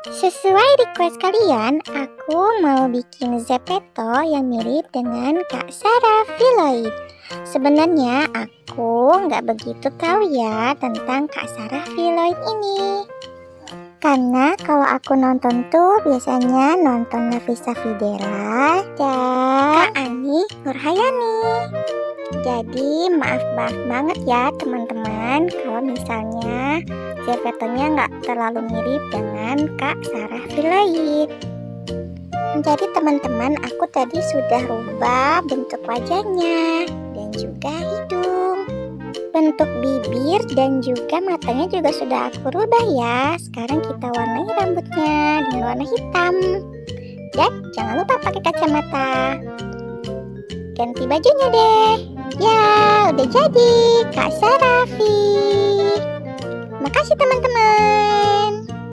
Sesuai request kalian, aku mau bikin Zepeto yang mirip dengan Kak Sarah Filoid. Sebenarnya aku nggak begitu tahu ya tentang Kak Sarah Filoid ini. Karena kalau aku nonton tuh biasanya nonton Nafisa Fidela dan Kak Ani Nurhayani. Jadi maaf banget ya teman-teman kalau misalnya Zepetonya nggak terlalu mirip dengan Kak Sarah Filoid. Jadi teman-teman, aku tadi sudah rubah bentuk wajahnya dan juga hidung, bentuk bibir dan juga matanya juga sudah aku rubah ya. Sekarang kita warnai rambutnya dengan warna hitam. Dan jangan lupa pakai kacamata. Ganti bajunya deh. Ya, udah jadi Kak Sarafi. Makasih teman-teman.